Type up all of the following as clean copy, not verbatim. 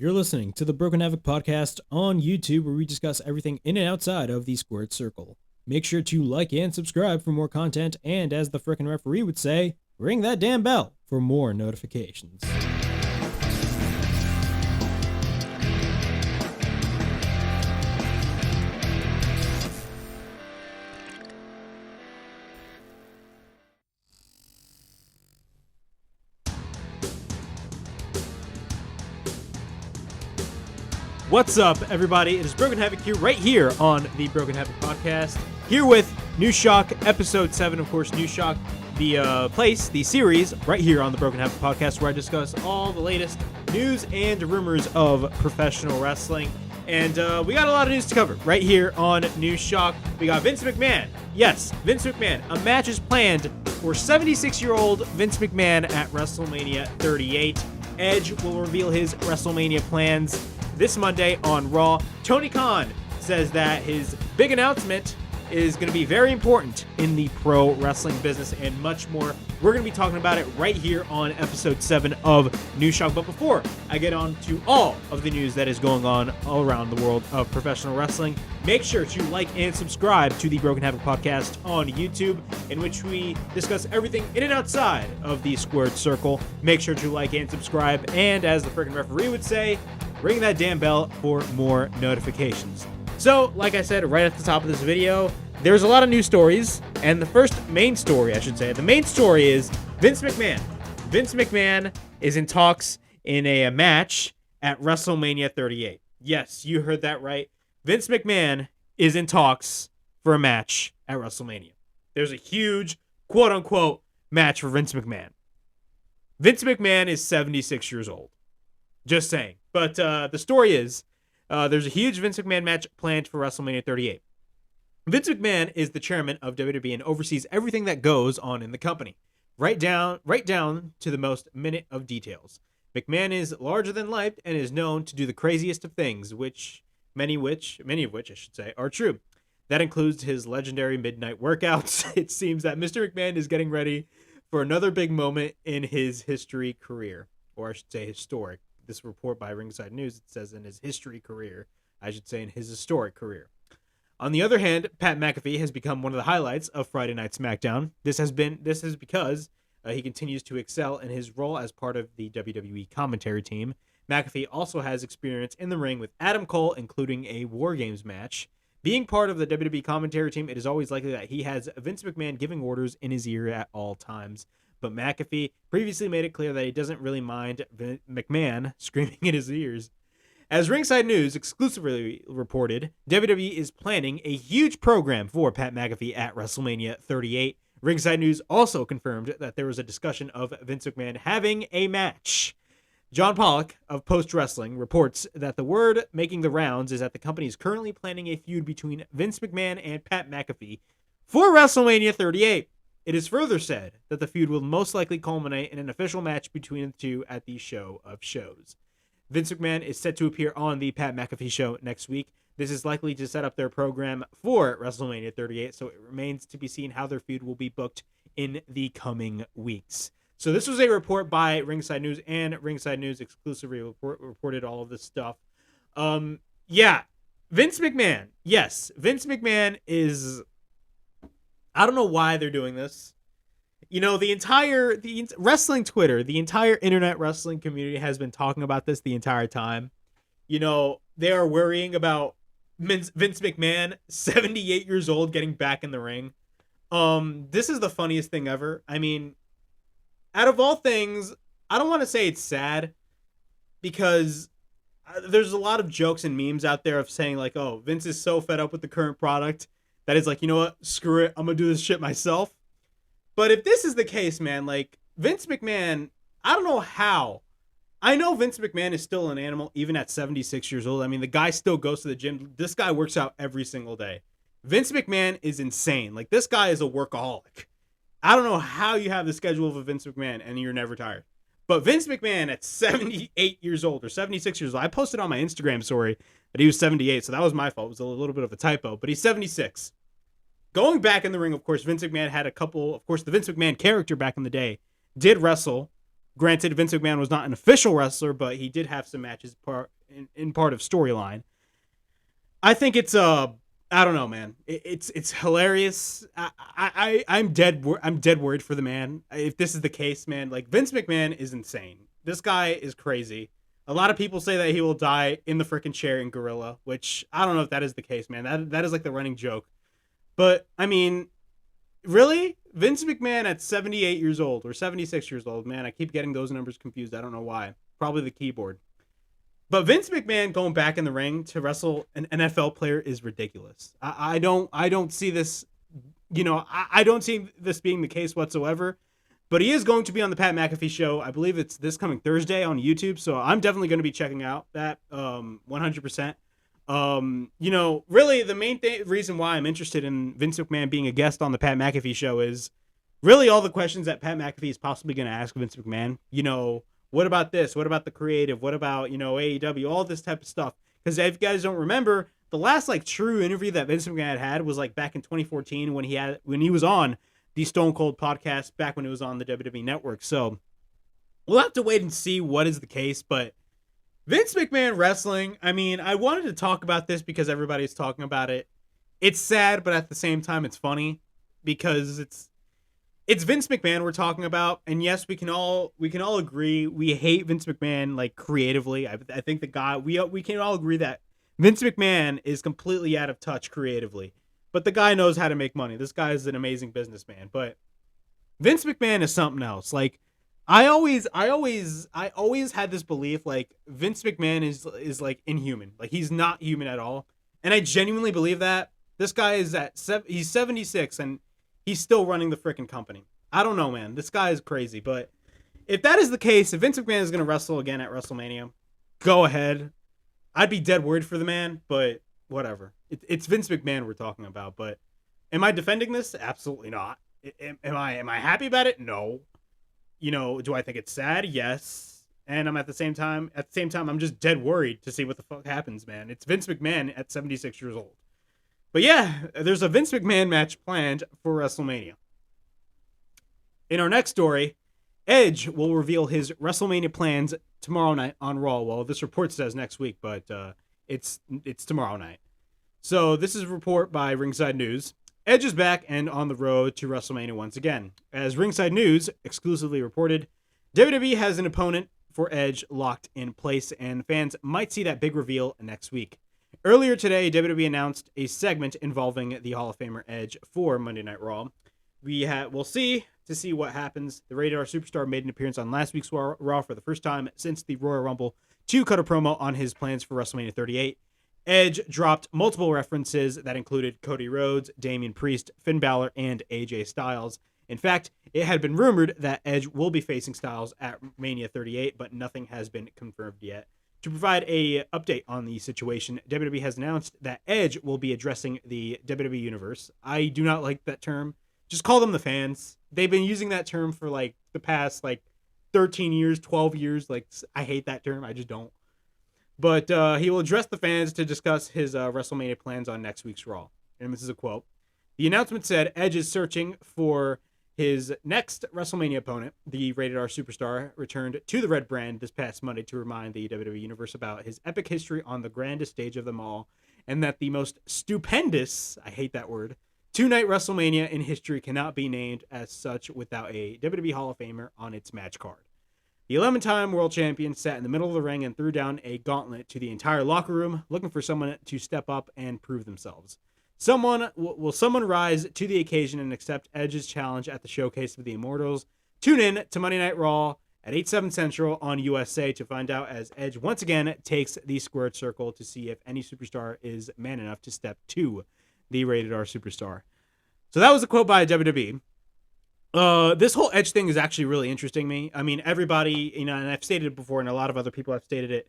You're listening to the Broken Havoc podcast on YouTube, where we discuss everything in and outside of the squared circle. Make sure to like and subscribe for more content, and as the frickin' referee would say, ring that damn bell for more notifications. What's up, everybody? It is Broken Havoc here, right here on the Broken Havoc podcast. Here with New Shock, episode 7, of course, New Shock, the series, right here on the Broken Havoc podcast, where I discuss all the latest news and rumors of professional wrestling. And we got a lot of news to cover right here on New Shock. We got Vince McMahon. Yes, Vince McMahon. A match is planned for 76-year-old Vince McMahon at WrestleMania 38. Edge will reveal his WrestleMania plans this Monday on Raw. Tony Khan says that his big announcement is going to be very important in the pro wrestling business and much more. We're going to be talking about it right here on episode 7 of New Shock. But before I get on to all of the news that is going on all around the world of professional wrestling, make sure to like and subscribe to the Broken Havoc podcast on YouTube, in which we discuss everything in and outside of the squared circle. Make sure to like and subscribe, and as the freaking referee would say, ring that damn bell for more notifications. So, like I said right at the top of this video, there's a lot of news stories, and the first main story, I should say, the main story is Vince McMahon. Vince McMahon is in talks in a match at WrestleMania 38. Yes, you heard that right. Vince McMahon is in talks for a match at WrestleMania. There's a huge, quote-unquote, match for Vince McMahon. Vince McMahon is 76 years old. Just saying. But the story is, there's a huge Vince McMahon match planned for WrestleMania 38. Vince McMahon is the chairman of WWE and oversees everything that goes on in the company, right down to the most minute of details. McMahon is larger than life and is known to do the craziest of things, many of which I should say are true. That includes his legendary midnight workouts. It seems that Mr. McMahon is getting ready for another big moment in his history career, or I should say historic. This report by Ringside News, it says in his history career. I should say in his historic career. On the other hand, Pat McAfee has become one of the highlights of Friday Night SmackDown. This is because he continues to excel in his role as part of the WWE commentary team. McAfee also has experience in the ring with Adam Cole, including a War Games match. Being part of the WWE commentary team, it is always likely that he has Vince McMahon giving orders in his ear at all times. But McAfee previously made it clear that he doesn't really mind McMahon screaming in his ears. As Ringside News exclusively reported, WWE is planning a huge program for Pat McAfee at WrestleMania 38. Ringside News also confirmed that there was a discussion of Vince McMahon having a match. John Pollock of Post Wrestling reports that the word making the rounds is that the company is currently planning a feud between Vince McMahon and Pat McAfee for WrestleMania 38. It is further said that the feud will most likely culminate in an official match between the two at the show of shows. Vince McMahon is set to appear on the Pat McAfee show next week. This is likely to set up their program for WrestleMania 38, so it remains to be seen how their feud will be booked in the coming weeks. So this was a report by Ringside News, and Ringside News exclusively reported all of this stuff. Yeah, Vince McMahon. Yes, Vince McMahon is... I don't know why they're doing this. You know, the wrestling Twitter, the entire internet wrestling community has been talking about this the entire time. You know, they are worrying about Vince McMahon, 78 years old, getting back in the ring. This is the funniest thing ever. I mean, out of all things, I don't want to say it's sad, because there's a lot of jokes and memes out there of saying like, oh, Vince is so fed up with the current product that is like, you know what, screw it, I'm gonna do this shit myself. But if this is the case, man, like, Vince McMahon, I don't know how. I know Vince McMahon is still an animal even at 76 years old. I mean, the guy still goes to the gym. This guy works out every single day. Vince McMahon is insane. Like, this guy is a workaholic. I don't know how you have the schedule of a Vince McMahon and you're never tired. But Vince McMahon at 78 years old or 76 years old, I posted on my Instagram story that he was 78, so that was my fault. It was a little bit of a typo, but he's 76. Going back in the ring, of course, Vince McMahon had a couple, of course, the Vince McMahon character back in the day did wrestle Granted, Vince McMahon was not an official wrestler, but he did have some matches in part of storyline. I think it's I don't know, man. It's hilarious. I'm dead worried for the man. If this is the case, man, like Vince McMahon is insane. This guy is crazy. A lot of people say that he will die in the freaking chair in Gorilla, which I don't know if that is the case, man. That is like the running joke. But I mean, really? Vince McMahon at 78 years old or 76 years old, man. I keep getting those numbers confused. I don't know why. Probably the keyboard. But Vince McMahon going back in the ring to wrestle an NFL player is ridiculous. I don't see this, I don't see this being the case whatsoever. But he is going to be on the Pat McAfee show. I believe it's this coming Thursday on YouTube. So I'm definitely going to be checking out that 100%. Really the main reason why I'm interested in Vince McMahon being a guest on the Pat McAfee show is really all the questions that Pat McAfee is possibly going to ask Vince McMahon. What about this? What about the creative? What about, AEW, all this type of stuff? Because if you guys don't remember, the last true interview that Vince McMahon had was back in 2014 when he was on the Stone Cold podcast back when it was on the WWE network. So we'll have to wait and see what is the case, but Vince McMahon wrestling, I mean, I wanted to talk about this because everybody's talking about it. It's sad, but at the same time, it's funny because it's Vince McMahon we're talking about. And yes, we can all agree we hate Vince McMahon creatively. I think the guy, we can all agree that Vince McMahon is completely out of touch creatively. But the guy knows how to make money. This guy is an amazing businessman. But Vince McMahon is something else. I always had this belief Vince McMahon is inhuman. He's not human at all. And I genuinely believe that. This guy is he's 76 and he's still running the freaking company. I don't know, man. This guy is crazy. But if that is the case, if Vince McMahon is going to wrestle again at WrestleMania, go ahead. I'd be dead worried for the man, but whatever. It's Vince McMahon we're talking about. But am I defending this? Absolutely not. Am I happy about it? No. Do I think it's sad? Yes. And at the same time, I'm just dead worried to see what the fuck happens, man. It's Vince McMahon at 76 years old. But yeah, there's a Vince McMahon match planned for WrestleMania. In our next story, Edge will reveal his WrestleMania plans tomorrow night on Raw. Well, this report says next week, but it's tomorrow night. So this is a report by Ringside News. Edge is back and on the road to WrestleMania once again. As Ringside News exclusively reported, WWE has an opponent for Edge locked in place, and fans might see that big reveal next week. Earlier today, WWE announced a segment involving the Hall of Famer Edge for Monday Night Raw. We'll see what happens. The Rated R Superstar made an appearance on last week's Raw for the first time since the Royal Rumble to cut a promo on his plans for WrestleMania 38. Edge dropped multiple references that included Cody Rhodes, Damian Priest, Finn Balor, and AJ Styles. In fact, it had been rumored that Edge will be facing Styles at Mania 38, but nothing has been confirmed yet. To provide an update on the situation, WWE has announced that Edge will be addressing the WWE Universe. I do not like that term. Just call them the fans. They've been using that term for the past 13 years, 12 years. I hate that term. I just don't. But he will address the fans to discuss his WrestleMania plans on next week's Raw. And this is a quote. The announcement said Edge is searching for his next WrestleMania opponent. The Rated R Superstar returned to the Red Brand this past Monday to remind the WWE Universe about his epic history on the grandest stage of them all, and that the most stupendous, I hate that word, two-night WrestleMania in history cannot be named as such without a WWE Hall of Famer on its match card. The 11-time world champion sat in the middle of the ring and threw down a gauntlet to the entire locker room, looking for someone to step up and prove themselves. Will someone rise to the occasion and accept Edge's challenge at the Showcase of the Immortals? Tune in to Monday Night Raw at 8/7 Central on USA to find out as Edge once again takes the squared circle to see if any superstar is man enough to step to the Rated R Superstar. So that was a quote by WWE. This whole Edge thing is actually really interesting me. I mean, everybody, and I've stated it before, and a lot of other people have stated it.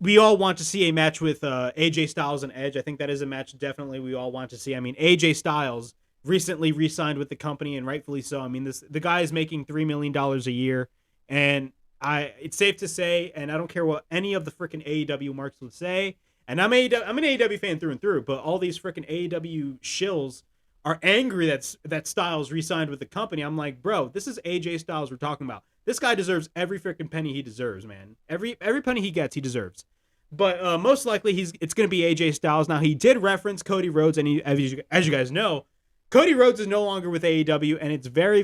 We all want to see a match with AJ Styles and Edge. I think that is a match definitely we all want to see. I mean, AJ Styles recently re-signed with the company, and rightfully so. I mean, the guy is making $3 million a year, and it's safe to say, and I don't care what any of the freaking AEW marks would say, and I'm an AEW fan through and through, but all these freaking AEW shills are angry that Styles re-signed with the company. I'm like, bro, this is AJ Styles we're talking about. This guy deserves every freaking penny he deserves, man. Every penny he gets, he deserves. But most likely, it's going to be AJ Styles. Now, he did reference Cody Rhodes, and as you guys know, Cody Rhodes is no longer with AEW, and it's very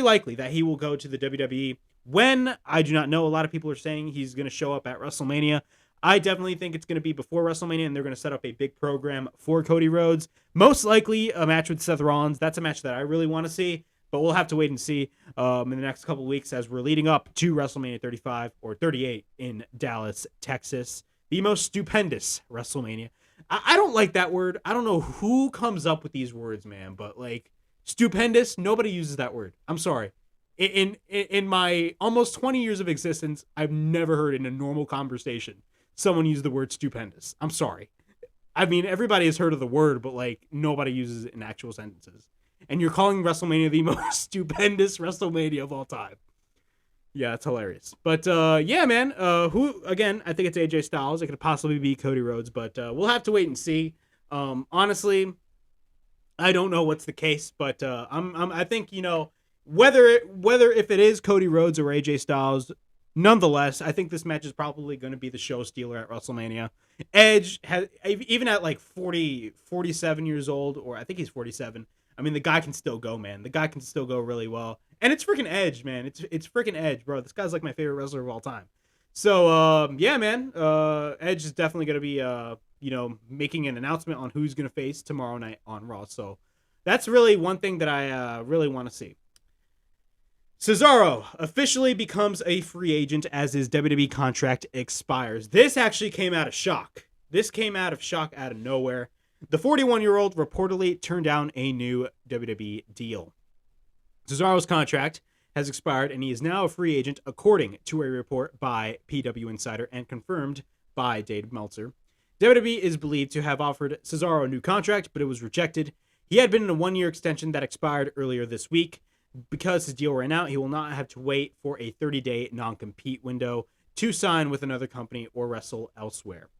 likely that he will go to the WWE. When, I do not know. A lot of people are saying he's going to show up at WrestleMania. I definitely think it's going to be before WrestleMania, and they're going to set up a big program for Cody Rhodes. Most likely a match with Seth Rollins. That's a match that I really want to see, but we'll have to wait and see in the next couple of weeks as we're leading up to WrestleMania 35 or 38 in Dallas, Texas. The most stupendous WrestleMania. I don't like that word. I don't know who comes up with these words, man, but like stupendous, nobody uses that word. I'm sorry. In my almost 20 years of existence, I've never heard in a normal conversation someone use the word stupendous. I'm sorry. I mean, everybody has heard of the word, but like nobody uses it in actual sentences. And you're calling WrestleMania the most stupendous WrestleMania of all time. Yeah, it's hilarious. But yeah, man, who again, I think it's AJ Styles. It could possibly be Cody Rhodes, but we'll have to wait and see. Honestly, I don't know what's the case, but I think, you know, whether if it is Cody Rhodes or AJ Styles, nonetheless, I think this match is probably going to be the show stealer at WrestleMania. Edge has, even at like 47 years old, or I think he's 47. I mean, the guy can still go, man. The guy can still go really well. And it's freaking Edge, man. It's freaking Edge, bro. This guy's like my favorite wrestler of all time. So, yeah, man. Edge is definitely going to be, you know, making an announcement on who's going to face tomorrow night on Raw. So that's really one thing that I really want to see. Cesaro officially becomes a free agent as his WWE contract expires. This actually came out of shock. This came out of shock out of nowhere. The 41-year-old reportedly turned down a new WWE deal. Cesaro's contract has expired, and he is now a free agent, according to a report by PW Insider and confirmed by Dave Meltzer. WWE is believed to have offered Cesaro a new contract, but it was rejected. He had been in a one-year extension that expired earlier this week. Because his deal ran out, he will not have to wait for a 30-day non-compete window to sign with another company or wrestle elsewhere.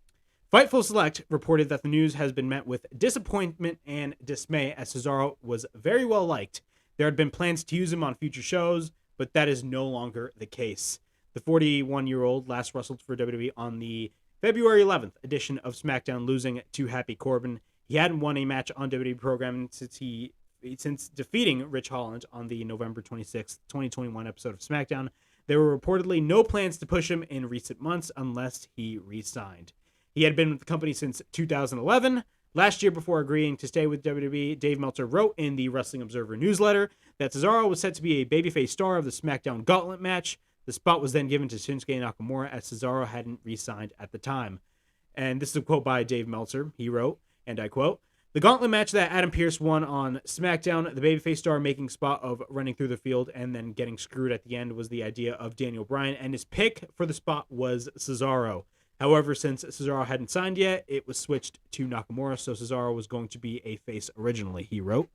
Fightful Select reported that the news has been met with disappointment and dismay, as Cesaro was very well liked. There had been plans to use him on future shows, but that is no longer the case. The 41-year-old last wrestled for WWE on the February 11th edition of SmackDown, losing to Happy Corbin. He hadn't won a match on WWE programming since defeating Rich Holland on the November 26th, 2021 episode of SmackDown. There were reportedly no plans to push him in recent months unless he re-signed. He had been with the company since 2011. Last year, before agreeing to stay with WWE, Dave Meltzer wrote in the Wrestling Observer newsletter that Cesaro was set to be a babyface star of the SmackDown Gauntlet match. The spot was then given to Shinsuke Nakamura, as Cesaro hadn't re-signed at the time. And this is a quote by Dave Meltzer. He wrote, and I quote, "The gauntlet match that Adam Pearce won on SmackDown, the babyface star making spot of running through the field and then getting screwed at the end, was the idea of Daniel Bryan, and his pick for the spot was Cesaro. However, since Cesaro hadn't signed yet, it was switched to Nakamura, so Cesaro was going to be a face originally," he wrote.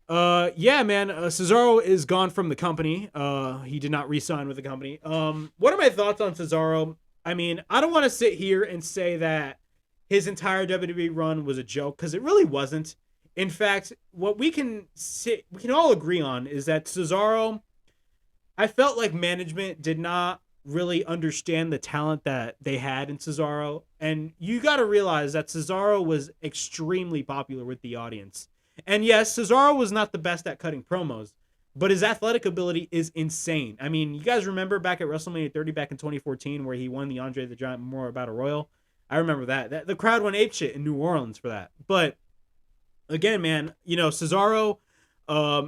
Yeah, man, Cesaro is gone from the company. He did not re-sign with the company. What are my thoughts on Cesaro? I mean, I don't want to sit here and say that his entire WWE run was a joke, because it really wasn't. In fact, what we can all agree on is that Cesaro, I felt like management did not really understand the talent that they had in Cesaro. And you got to realize that Cesaro was extremely popular with the audience. And yes, Cesaro was not the best at cutting promos, but his athletic ability is insane. I mean, you guys remember back at WrestleMania 30 back in 2014 where he won the Andre the Giant Memorial Battle Royal? I remember that. The crowd went apeshit in New Orleans for that. But again, man, you know, Cesaro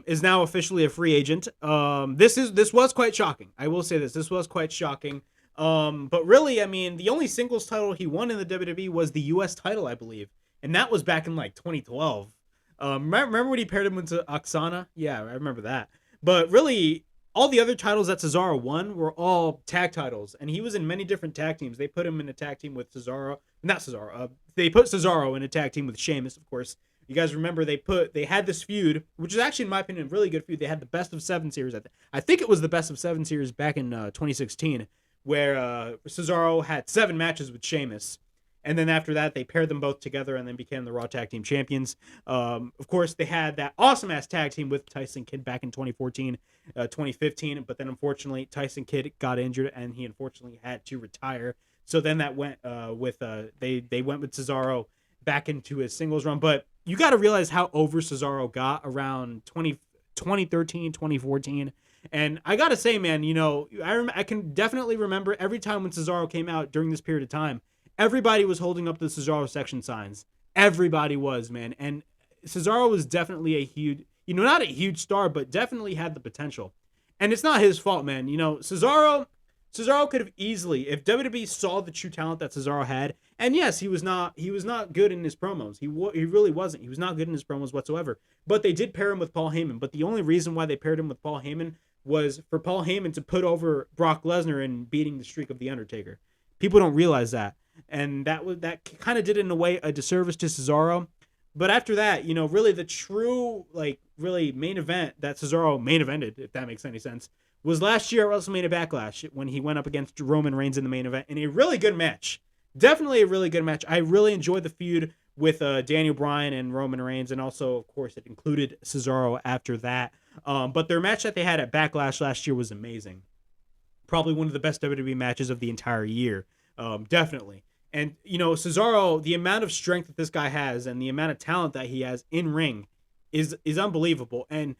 is now officially a free agent. This was quite shocking. I will say this. This was quite shocking. But really, I mean, the only singles title he won in the WWE was the U.S. title, I believe. And that was back in like 2012. Remember when he paired him with Oksana? Yeah, I remember that. But really, all the other titles that Cesaro won were all tag titles, and he was in many different tag teams. They put him in a tag team with Cesaro. Not Cesaro. They put Cesaro in a tag team with Sheamus, of course. You guys remember they had this feud, which is actually, in my opinion, a really good feud. They had the Best of 7 series. I think it was the Best of 7 series back in 2016, where Cesaro had 7 matches with Sheamus. And then after that, they paired them both together and then became the Raw Tag Team Champions. Of course, they had that awesome-ass tag team with Tyson Kidd back in 2014, 2015. But then, unfortunately, Tyson Kidd got injured, and he unfortunately had to retire. So then that went they went with Cesaro back into his singles run. But you got to realize how over Cesaro got around 2013, 2014. And I got to say, man, I can definitely remember every time when Cesaro came out during this period of time, everybody was holding up the Cesaro section signs. Everybody was, man. And Cesaro was definitely a huge, not a huge star, but definitely had the potential. And it's not his fault, man. Cesaro could have easily, if WWE saw the true talent that Cesaro had, and yes, he was not good in his promos. He really wasn't. He was not good in his promos whatsoever. But they did pair him with Paul Heyman. But the only reason why they paired him with Paul Heyman was for Paul Heyman to put over Brock Lesnar in beating the streak of The Undertaker. People don't realize that. And that kind of did in a way a disservice to Cesaro. But after that, really the true, really main event that Cesaro main evented, if that makes any sense, was last year at WrestleMania Backlash when he went up against Roman Reigns in the main event in a really good match. Definitely a really good match. I really enjoyed the feud with Daniel Bryan and Roman Reigns, and also, of course, it included Cesaro after that. But their match that they had at Backlash last year was amazing. Probably one of the best WWE matches of the entire year. Definitely. And, Cesaro, the amount of strength that this guy has and the amount of talent that he has in ring is unbelievable. And,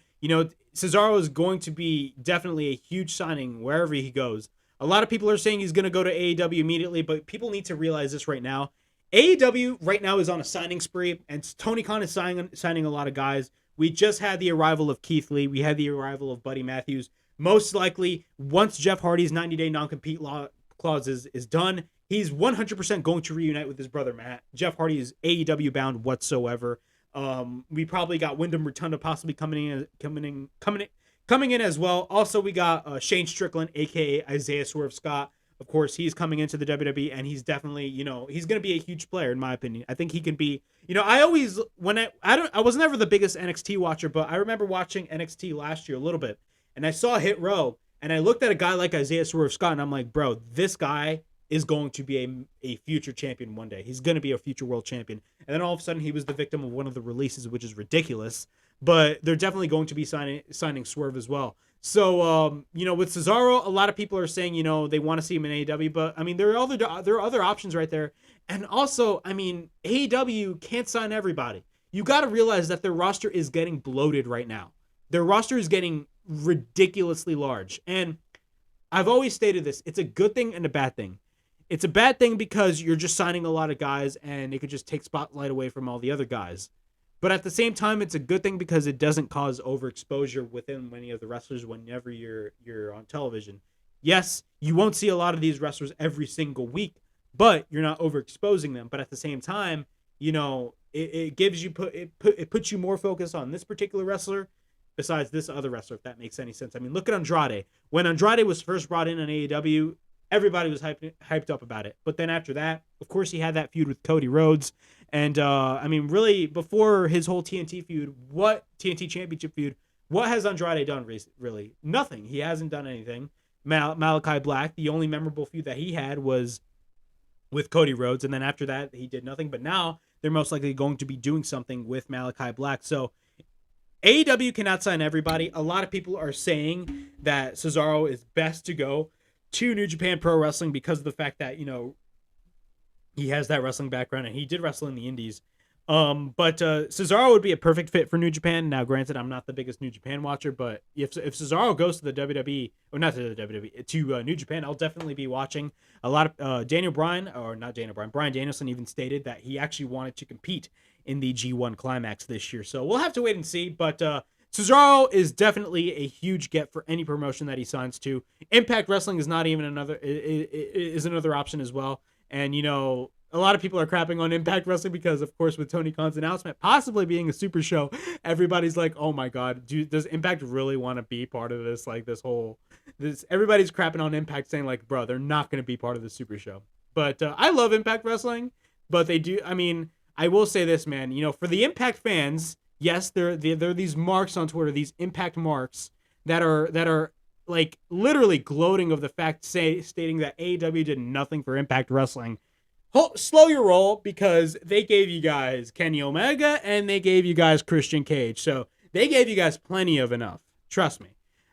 Cesaro is going to be definitely a huge signing wherever he goes. A lot of people are saying he's going to go to AEW immediately, but people need to realize this right now. AEW right now is on a signing spree, and Tony Khan is signing a lot of guys. We just had the arrival of Keith Lee. We had the arrival of Buddy Matthews. Most likely, once Jeff Hardy's 90-day non-compete clause is done, he's 100% going to reunite with his brother Matt. Jeff Hardy is AEW bound whatsoever. We probably got Wyndham Rotunda possibly coming in as well. Also, we got Shane Strickland, aka Isaiah Swerve Scott. Of course, he's coming into the WWE, and he's definitely, he's going to be a huge player in my opinion. I think he can be, I was never the biggest NXT watcher, but I remember watching NXT last year a little bit, and I saw Hit Row, and I looked at a guy like Isaiah Swerve Scott, and I'm like, bro, this guy is going to be a future champion one day. He's going to be a future world champion. And then all of a sudden, he was the victim of one of the releases, which is ridiculous. But they're definitely going to be signing Swerve as well. So, with Cesaro, a lot of people are saying, they want to see him in AEW. But, I mean, there are other options right there. And also, I mean, AEW can't sign everybody. You got to realize that their roster is getting bloated right now. Their roster is getting ridiculously large. And I've always stated this. It's a good thing and a bad thing. It's a bad thing because you're just signing a lot of guys and it could just take spotlight away from all the other guys. But at the same time, it's a good thing because it doesn't cause overexposure within many of the wrestlers whenever you're on television. Yes, you won't see a lot of these wrestlers every single week, but you're not overexposing them. But at the same time, it gives you it puts you more focus on this particular wrestler besides this other wrestler, if that makes any sense. I mean, look at Andrade. When Andrade was first brought in on AEW, everybody was hyped up about it. But then after that, of course, he had that feud with Cody Rhodes. And, I mean, really, before his whole TNT Championship feud, what has Andrade done, really? Nothing. He hasn't done anything. Malachi Black, the only memorable feud that he had was with Cody Rhodes. And then after that, he did nothing. But now they're most likely going to be doing something with Malachi Black. So AEW cannot sign everybody. A lot of people are saying that Cesaro is best to go to New Japan Pro Wrestling because of the fact that, he has that wrestling background and he did wrestle in the indies. But Cesaro would be a perfect fit for New Japan. Now, granted, I'm not the biggest New Japan watcher, but if Cesaro goes to the WWE, or not to the WWE, to New Japan, I'll definitely be watching. A lot of Bryan Danielson even stated that he actually wanted to compete in the G1 Climax this year. So we'll have to wait and see. But Cesaro is definitely a huge get for any promotion that he signs to. Impact Wrestling is not even another option as well. And, a lot of people are crapping on Impact Wrestling because, of course, with Tony Khan's announcement possibly being a super show, everybody's like, oh my God, does Impact really want to be part of this? Like everybody's crapping on Impact saying like, bro, they're not going to be part of the super show. But I love Impact Wrestling, but they do. I mean, I will say this, man, for the Impact fans, yes, there are these marks on Twitter, these Impact marks that are like literally gloating of the fact stating that AEW did nothing for Impact Wrestling. slow your roll, because they gave you guys Kenny Omega and they gave you guys Christian Cage. So they gave you guys plenty of enough. Trust me.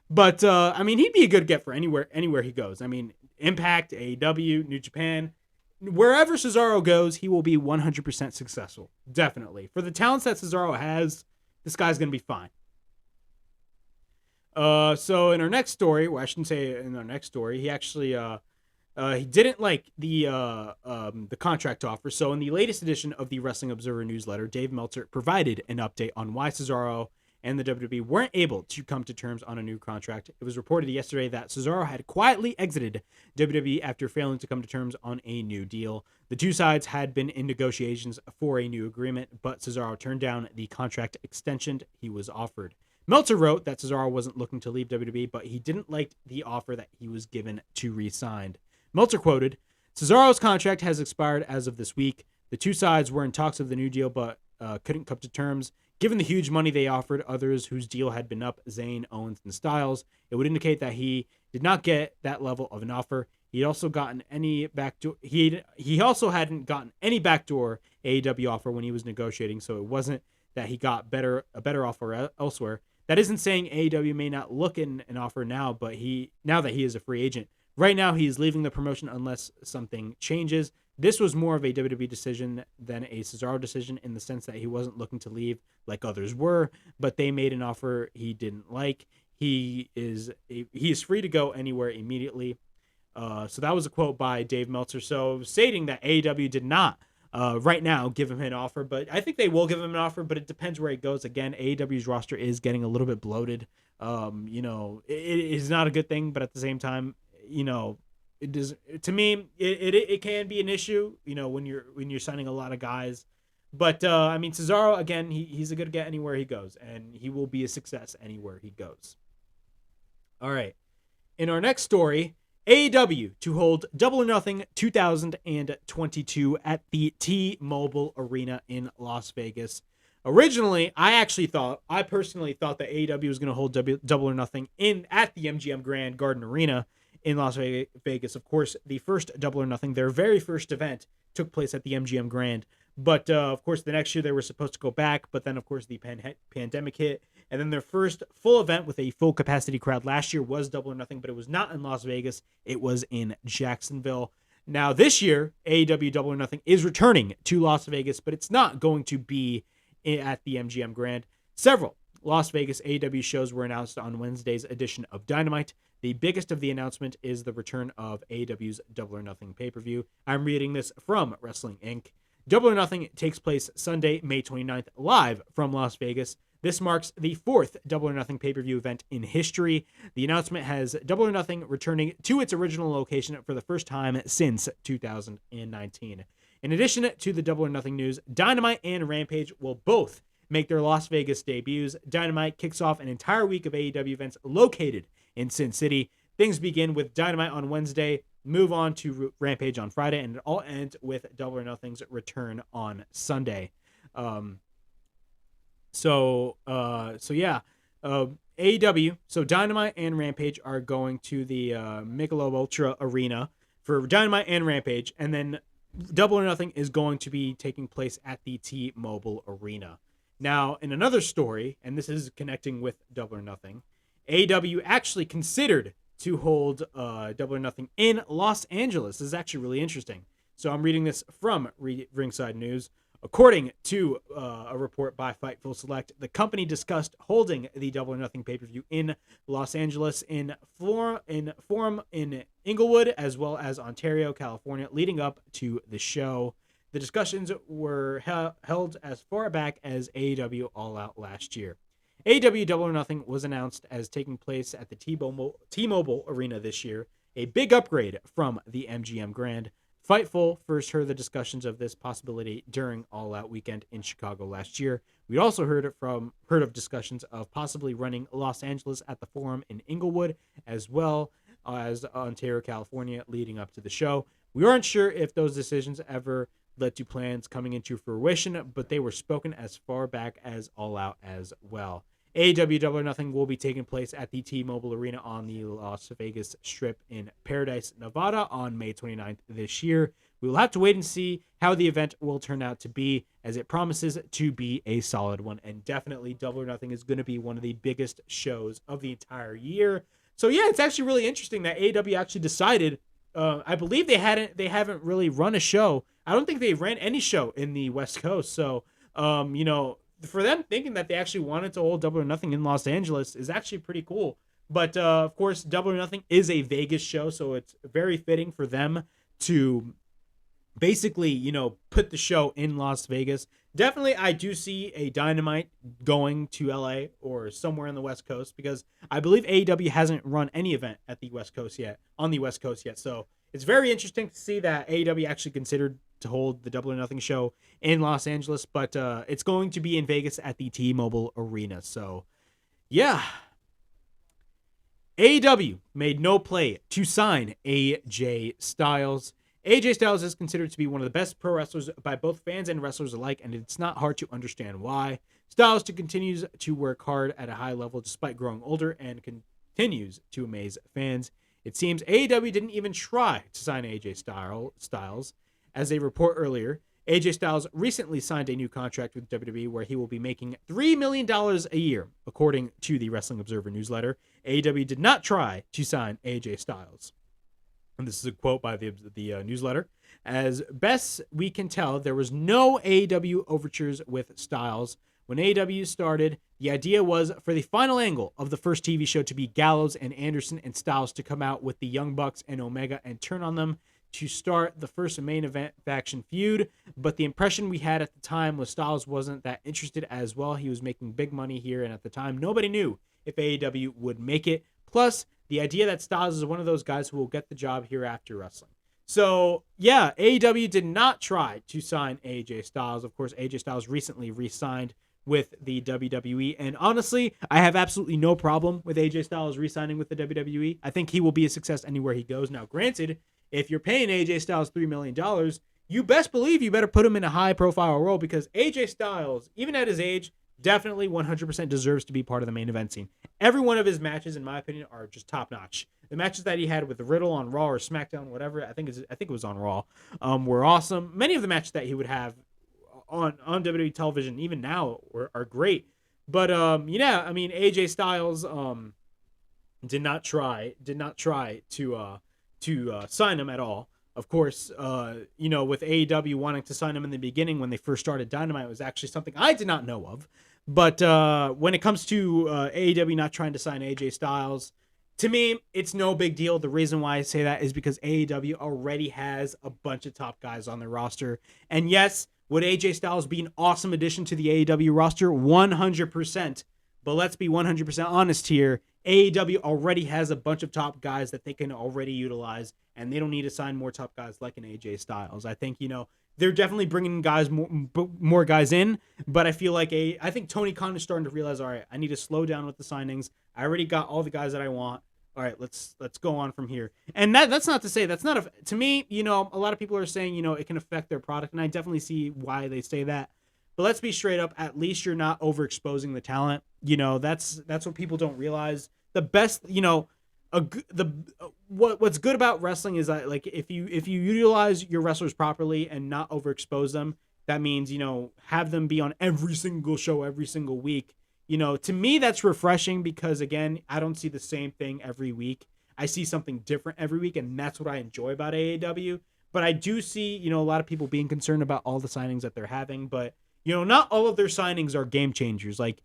But, I mean, he'd be a good get for anywhere he goes. I mean, Impact, AEW, New Japan, wherever Cesaro goes, he will be 100% successful. Definitely. For the talents that Cesaro has, this guy's going to be fine. So in our next story, well, I shouldn't say in our next story, he actually, he didn't like the contract offer. So in the latest edition of the Wrestling Observer newsletter, Dave Meltzer provided an update on why Cesaro and the WWE weren't able to come to terms on a new contract. It was reported yesterday that Cesaro had quietly exited WWE after failing to come to terms on a new deal. The two sides had been in negotiations for a new agreement, but Cesaro turned down the contract extension he was offered. Meltzer wrote that Cesaro wasn't looking to leave WWE, but he didn't like the offer that he was given to re-sign. Meltzer quoted, "Cesaro's contract has expired as of this week. The two sides were in talks of the new deal, but couldn't come to terms. Given the huge money they offered others whose deal had been up, Zayn, Owens, and Styles, it would indicate that he did not get that level of an offer. He also gotten any backdoor. He also hadn't gotten any backdoor AEW offer when he was negotiating, so it wasn't that he got a better offer elsewhere. That isn't saying AEW may not look in an offer now, but now that he is a free agent. Right now, he is leaving the promotion unless something changes. This was more of a WWE decision than a Cesaro decision, in the sense that he wasn't looking to leave like others were, but they made an offer he didn't like. He is free to go anywhere immediately." So that was a quote by Dave Meltzer. So stating that AEW did not right now give him an offer, but I think they will give him an offer, but it depends where he goes. Again, AEW's roster is getting a little bit bloated. It is not a good thing, but at the same time, it does, to me, it can be an issue, when you're signing a lot of guys. But I mean, Cesaro, again, he's a good get anywhere he goes, and he will be a success anywhere he goes. All right. In our next story, AEW to hold Double or Nothing 2022 at the T-Mobile Arena in Las Vegas. Originally, I personally thought that AEW was going to hold Double or Nothing at the MGM Grand Garden Arena in Las Vegas. Of course, the first Double or Nothing, their very first event, took place at the MGM Grand. But, of course, the next year they were supposed to go back. But then, of course, the pandemic hit. And then their first full event with a full capacity crowd last year was Double or Nothing. But it was not in Las Vegas. It was in Jacksonville. Now, this year, AEW Double or Nothing is returning to Las Vegas. But it's not going to be at the MGM Grand. Several Las Vegas AEW shows were announced on Wednesday's edition of Dynamite. The biggest of the announcement is the return of AEW's Double or Nothing pay-per-view. I'm reading this from Wrestling Inc. Double or Nothing takes place Sunday, May 29th, live from Las Vegas. This marks the fourth Double or Nothing pay-per-view event in history. The announcement has Double or Nothing returning to its original location for the first time since 2019. In addition to the Double or Nothing news, Dynamite and Rampage will both make their Las Vegas debuts. Dynamite kicks off an entire week of AEW events located in Sin City. Things begin with Dynamite on Wednesday, move on to Rampage on Friday, and it all ends with Double or Nothing's return on Sunday. AEW, so Dynamite and Rampage are going to the Michelob Ultra Arena for Dynamite and Rampage, and then Double or Nothing is going to be taking place at the T-Mobile Arena. Now, in another story, and this is connecting with Double or Nothing, AEW actually considered to hold Double or Nothing in Los Angeles. This is actually really interesting. So I'm reading this from Ringside News. According to a report by Fightful Select, the company discussed holding the Double or Nothing pay-per-view in Los Angeles in Forum in Inglewood, as well as Ontario, California, leading up to the show. The discussions were held as far back as AEW All Out last year. AEW Double or Nothing was announced as taking place at the T-Mobile Arena this year, a big upgrade from the MGM Grand. Fightful first heard the discussions of this possibility during All Out weekend in Chicago last year. We also heard of discussions of possibly running Los Angeles at the Forum in Inglewood, as well as Ontario, California, leading up to the show. We aren't sure if those decisions ever led to plans coming into fruition, but they were spoken as far back as All Out as well. AEW Double or Nothing will be taking place at the T-Mobile Arena on the Las Vegas Strip in Paradise, Nevada on May 29th this year. We will have to wait and see how the event will turn out to be, as it promises to be a solid one. And definitely Double or Nothing is going to be one of the biggest shows of the entire year. So yeah, it's actually really interesting that AEW actually decided, I believe they haven't really run a show. I don't think they ran any show in the West Coast. So, for them thinking that they actually wanted to hold Double or Nothing in Los Angeles is actually pretty cool. But of course, Double or Nothing is a Vegas show, so it's very fitting for them to basically, put the show in Las Vegas. Definitely, I do see a Dynamite going to LA or somewhere on the West Coast, because I believe AEW hasn't run any event at the West Coast yet, So it's very interesting to see that AEW actually considered to hold the Double or Nothing show in Los Angeles, but it's going to be in Vegas at the T-Mobile Arena. So yeah, AEW made no play to sign AJ Styles. AJ Styles is considered to be one of the best pro wrestlers by both fans and wrestlers alike, and it's not hard to understand why. Styles continues to work hard at a high level despite growing older and continues to amaze fans. It seems AEW didn't even try to sign AJ Styles. As a report earlier, AJ Styles recently signed a new contract with WWE where he will be making $3 million a year, according to the Wrestling Observer newsletter. AEW did not try to sign AJ Styles. And this is a quote by the newsletter. As best we can tell, there was no AEW overtures with Styles. When AEW started, the idea was for the final angle of the first TV show to be Gallows and Anderson and Styles to come out with the Young Bucks and Omega and turn on them to start the first main event faction feud. But the impression we had at the time was Styles wasn't that interested as well. He was making big money here, and at the time, nobody knew if AEW would make it. Plus, the idea that Styles is one of those guys who will get the job here after wrestling. So, yeah, AEW did not try to sign AJ Styles. Of course, AJ Styles recently re-signed with the WWE. And honestly, I have absolutely no problem with AJ Styles re-signing with the WWE. I think he will be a success anywhere he goes. Now, granted, if you're paying AJ Styles $3 million, you best believe you better put him in a high-profile role, because AJ Styles, even at his age, definitely 100% deserves to be part of the main event scene. Every one of his matches, in my opinion, are just top-notch. The matches that he had with the Riddle on Raw or SmackDown, whatever, I think it was on Raw, were awesome. Many of the matches that he would have on WWE television, even now, are great. But AJ Styles did not try to sign him at all. Of course, with AEW wanting to sign him in the beginning when they first started Dynamite, was actually something I did not know of. But when it comes to AEW not trying to sign AJ Styles, to me, it's no big deal. The reason why I say that is because AEW already has a bunch of top guys on their roster. And yes, would AJ Styles be an awesome addition to the AEW roster? 100%. But let's be 100% honest here. AEW already has a bunch of top guys that they can already utilize, and they don't need to sign more top guys like an AJ Styles. I think, they're definitely bringing more guys in, but I feel like I think Tony Khan is starting to realize, all right, I need to slow down with the signings. I already got all the guys that I want. All right, let's go on from here. And that's not to say to me, a lot of people are saying, it can affect their product, and I definitely see why they say that. But let's be straight up. At least you're not overexposing the talent. That's what people don't realize. The best, what's good about wrestling is that, like, if you utilize your wrestlers properly and not overexpose them, that means, have them be on every single show every single week. To me, that's refreshing, because again, I don't see the same thing every week. I see something different every week, and that's what I enjoy about AEW. But I do see, a lot of people being concerned about all the signings that they're having, but not all of their signings are game changers. Like,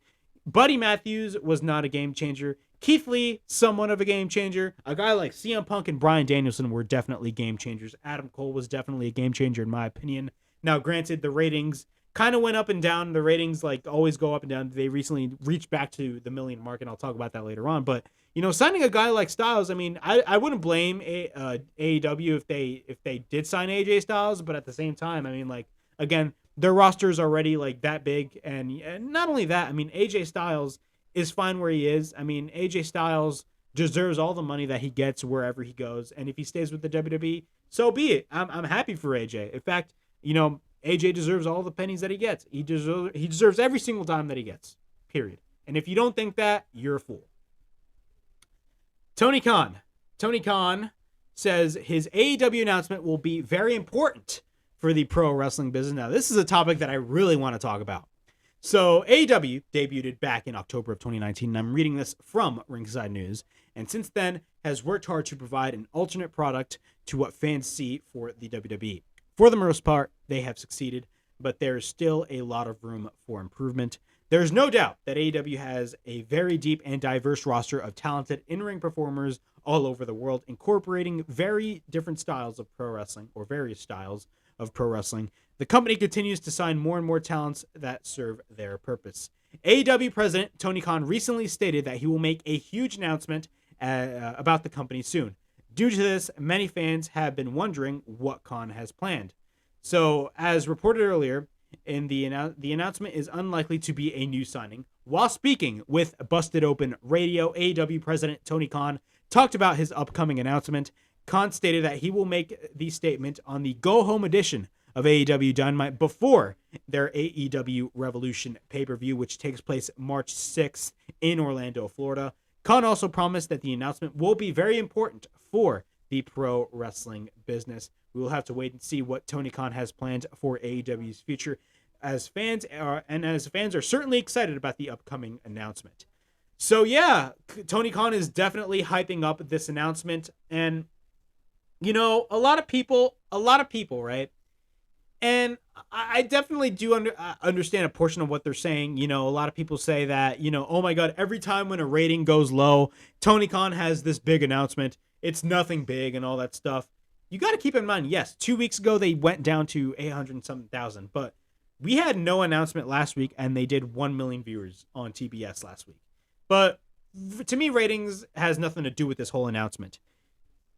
Buddy Matthews was not a game changer. Keith Lee, somewhat of a game changer. A guy like CM Punk and Bryan Danielson were definitely game changers. Adam Cole was definitely a game changer, in my opinion. Now, granted, the ratings kind of went up and down. The ratings, always go up and down. They recently reached back to the million mark, and I'll talk about that later on. But, signing a guy like Styles, I wouldn't blame AEW if they did sign AJ Styles, but at the same time, again, their roster is already that big, and not only that, AJ Styles is fine where he is. AJ Styles deserves all the money that he gets wherever he goes, and if he stays with the WWE, so be it. I'm happy for AJ. In fact, AJ deserves all the pennies that he gets. He deserves every single dime that he gets. Period. And if you don't think that, you're a fool. Tony Khan says his AEW announcement will be very important for the pro wrestling business. Now, this is a topic that I really want to talk about. So AEW debuted back in October of 2019, and I'm reading this from Ringside News, and since then has worked hard to provide an alternate product to what fans see for the WWE. For the most part, they have succeeded, but there's still a lot of room for improvement. There's no doubt that AEW has a very deep and diverse roster of talented in-ring performers all over the world, incorporating very different styles of pro wrestling, or various styles of pro wrestling. The company continues to sign more and more talents that serve their purpose. AEW president Tony Khan recently stated that he will make a huge announcement about the company soon. Due to this, many fans have been wondering what Khan has planned. So, as reported earlier, the announcement is unlikely to be a new signing. While speaking with Busted Open Radio, AEW president Tony Khan talked about his upcoming announcement. Khan stated that he will make the statement on the go-home edition of AEW Dynamite before their AEW Revolution pay-per-view, which takes place March 6th in Orlando, Florida. Khan also promised that the announcement will be very important for the pro wrestling business. We will have to wait and see what Tony Khan has planned for AEW's future, as fans are certainly excited about the upcoming announcement. So yeah, Tony Khan is definitely hyping up this announcement, and you know, a lot of people, right? And I definitely do understand a portion of what they're saying. You know, a lot of people say that, you know, oh my God, every time when a rating goes low, Tony Khan has this big announcement. It's nothing big and all that stuff. You got to keep in mind, yes, 2 weeks ago they went down to 800,000, but we had no announcement last week and they did 1 million viewers on TBS last week. But to me, ratings has nothing to do with this whole announcement.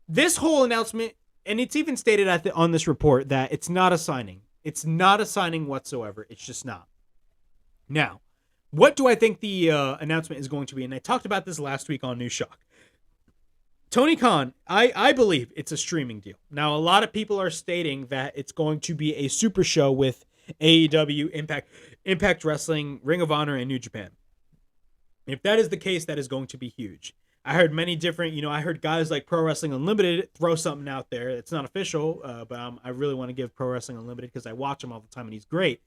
This whole announcement, and it's even stated on this report that it's not a signing. It's not a signing whatsoever. It's just not. Now, what do I think the announcement is going to be? And I talked about this last week on New Shock. Tony Khan, I believe it's a streaming deal. Now, a lot of people are stating that it's going to be a super show with AEW, Impact Wrestling, Ring of Honor, and New Japan. If that is the case, that is going to be huge. I heard many different, I heard guys like Pro Wrestling Unlimited throw something out there. It's not official, but I really want to give Pro Wrestling Unlimited because I watch him all the time and he's great.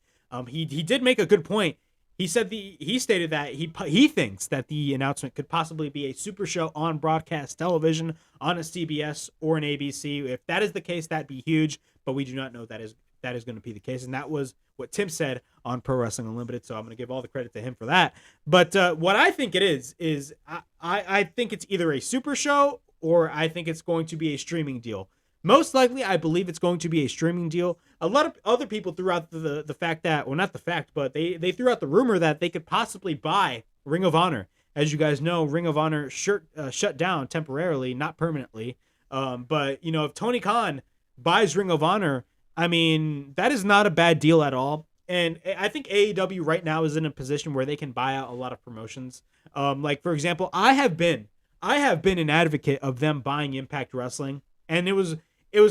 He did make a good point. He stated that he thinks that the announcement could possibly be a super show on broadcast television on a CBS or an ABC. If that is the case, that'd be huge, but we do not know that is going to be the case. And that was what Tim said on Pro Wrestling Unlimited, so I'm going to give all the credit to him for that. But what I think it is I think it's either a super show or I think it's going to be a streaming deal. Most likely, I believe it's going to be a streaming deal. A lot of other people threw out the fact that, well, not the fact, but they threw out the rumor that they could possibly buy Ring of Honor. As you guys know, Ring of Honor shut down temporarily, not permanently. But, if Tony Khan buys Ring of Honor, I mean, that is not a bad deal at all. And I think AEW right now is in a position where they can buy out a lot of promotions. Like, for example, I have been an advocate of them buying Impact Wrestling. And it was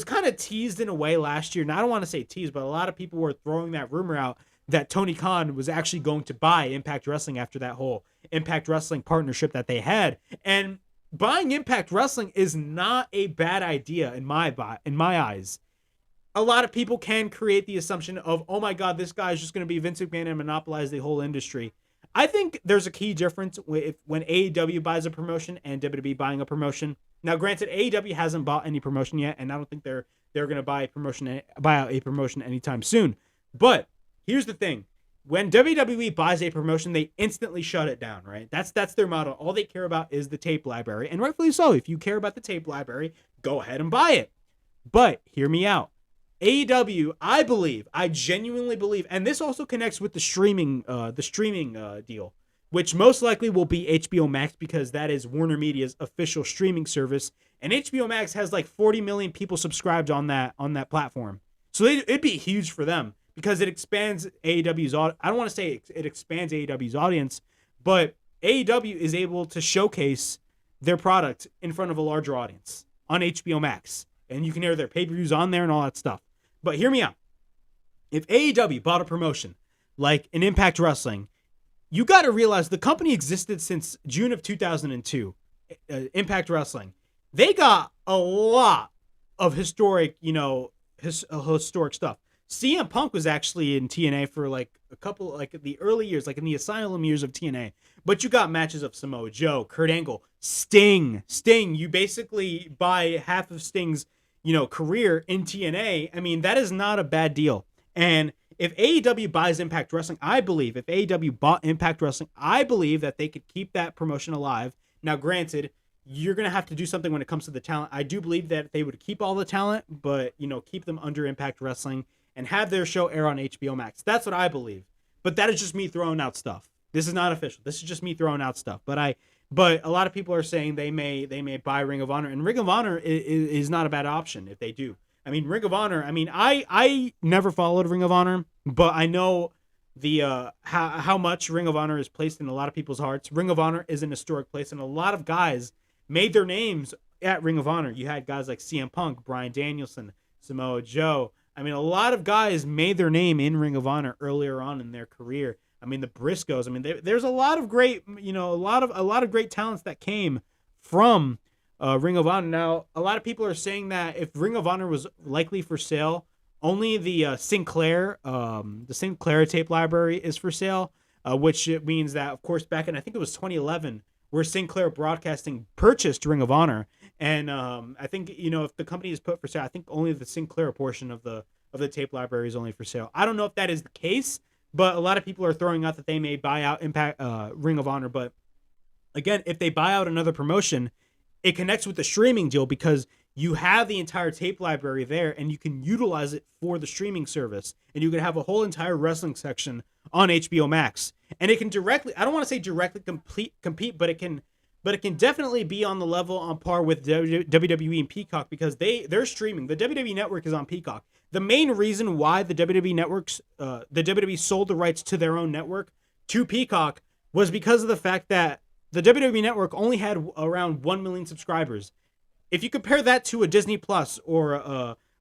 kind of teased in a way last year. Now, I don't want to say teased, but a lot of people were throwing that rumor out that Tony Khan was actually going to buy Impact Wrestling after that whole Impact Wrestling partnership that they had. And buying Impact Wrestling is not a bad idea in my eyes. A lot of people can create the assumption of, oh my God, this guy is just going to be Vince McMahon and monopolize the whole industry. I think there's a key difference when AEW buys a promotion and WWE buying a promotion. Now, granted, AEW hasn't bought any promotion yet, and I don't think they're going to buy out a promotion anytime soon. But here's the thing: when WWE buys a promotion, they instantly shut it down. Right? That's their model. All they care about is the tape library, and rightfully so. If you care about the tape library, go ahead and buy it. But hear me out. AEW, I genuinely believe, and this also connects with the streaming deal, which most likely will be HBO Max because that is Warner Media's official streaming service, and HBO Max has like 40 million people subscribed on that platform. So it'd be huge for them because it expands AEW's. I don't want to say it expands AEW's audience, but AEW is able to showcase their product in front of a larger audience on HBO Max, and you can air their pay-per-views on there and all that stuff. But hear me out. If AEW bought a promotion like an Impact Wrestling, you got to realize the company existed since June of 2002. Impact Wrestling. They got a lot of historic, historic stuff. CM Punk was actually in TNA for like a couple, like the early years, like in the Asylum years of TNA. But you got matches of Samoa Joe, Kurt Angle, Sting. You basically buy half of Sting's, career in TNA. I mean, that is not a bad deal. And if AEW buys Impact Wrestling, if AEW bought Impact Wrestling, I believe that they could keep that promotion alive. Now, granted, you're going to have to do something when it comes to the talent. I do believe that they would keep all the talent, but, keep them under Impact Wrestling and have their show air on HBO Max. That's what I believe. But that is just me throwing out stuff. This is not official. This is just me throwing out stuff. But a lot of people are saying they may buy Ring of Honor, and Ring of Honor is not a bad option if they do. I mean, Ring of Honor, I never followed Ring of Honor, but I know the how much Ring of Honor is placed in a lot of people's hearts. Ring of Honor is an historic place, and a lot of guys made their names at Ring of Honor. You had guys like CM Punk, Bryan Danielson, Samoa Joe. I mean, a lot of guys made their name in Ring of Honor earlier on in their career. I mean, the Briscoes. I mean, there's a lot of great, a lot of great talents that came from Ring of Honor. Now, a lot of people are saying that if Ring of Honor was likely for sale, only the Sinclair tape library is for sale, which means that, of course, back in, I think it was 2011, where Sinclair Broadcasting purchased Ring of Honor. And I think, if the company is put for sale, I think only the Sinclair portion of the tape library is only for sale. I don't know if that is the case, but a lot of people are throwing out that they may buy out Ring of Honor. But again, if they buy out another promotion, it connects with the streaming deal because you have the entire tape library there and you can utilize it for the streaming service. And you can have a whole entire wrestling section on HBO Max. And it can directly, I don't want to say directly compete, but it can definitely be on the level on par with WWE and Peacock because they're streaming. The WWE network is on Peacock. The main reason why the WWE sold the rights to their own network to Peacock was because of the fact that the WWE network only had around 1 million subscribers. If you compare that to a Disney Plus or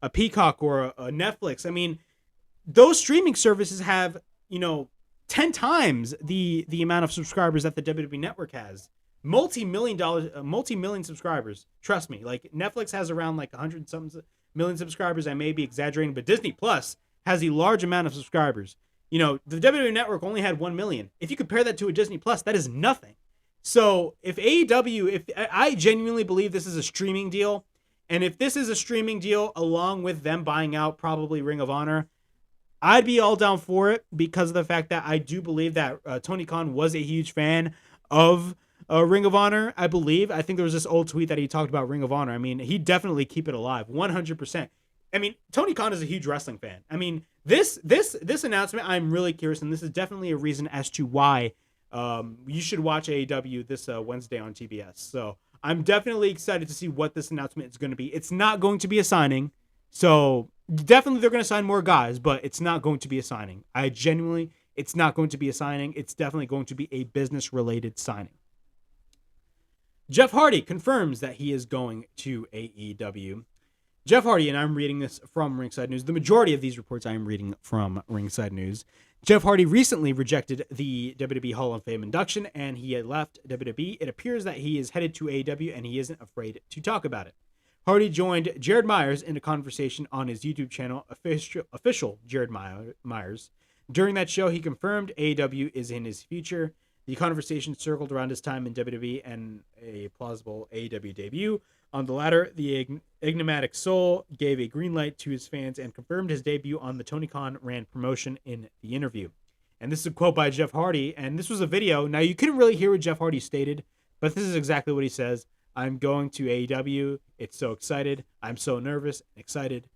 a Peacock or a Netflix, I mean, those streaming services have, 10 times the amount of subscribers that the WWE network has. Multi-million subscribers. Trust me. Like Netflix has around like 100-something million subscribers. I may be exaggerating, but Disney Plus has a large amount of subscribers. The WWE network only had 1 million. If you compare that to a Disney Plus, that is nothing. So if AEW, I genuinely believe this is a streaming deal, and if this is a streaming deal along with them buying out probably Ring of Honor, I'd be all down for it because of the fact that I do believe that Tony Khan was a huge fan of Ring of Honor. I think there was this old tweet that he talked about Ring of Honor. I mean, he'd definitely keep it alive, 100%. I mean, Tony Khan is a huge wrestling fan. I mean, this announcement, I'm really curious, and this is definitely a reason as to why you should watch AEW this Wednesday on TBS. So I'm definitely excited to see what this announcement is going to be. It's not going to be a signing. So definitely they're going to sign more guys, but it's not going to be a signing. It's not going to be a signing. It's definitely going to be a business-related signing. Jeff Hardy confirms that he is going to AEW. Jeff Hardy, and I'm reading this from Ringside News. The majority of these reports I am reading from Ringside News. Jeff Hardy recently rejected the WWE Hall of Fame induction, and he had left WWE. It appears that he is headed to AEW, and he isn't afraid to talk about it. Hardy joined Jared Myers in a conversation on his YouTube channel, official Jared Myers. During that show, he confirmed AEW is in his future. The conversation circled around his time in WWE and a plausible AEW debut. On the latter, the enigmatic Soul gave a green light to his fans and confirmed his debut on the Tony Khan ran promotion in the interview. And this is a quote by Jeff Hardy, and this was a video. Now, you couldn't really hear what Jeff Hardy stated, but this is exactly what he says. I'm going to AEW. It's so excited. I'm so nervous and excited.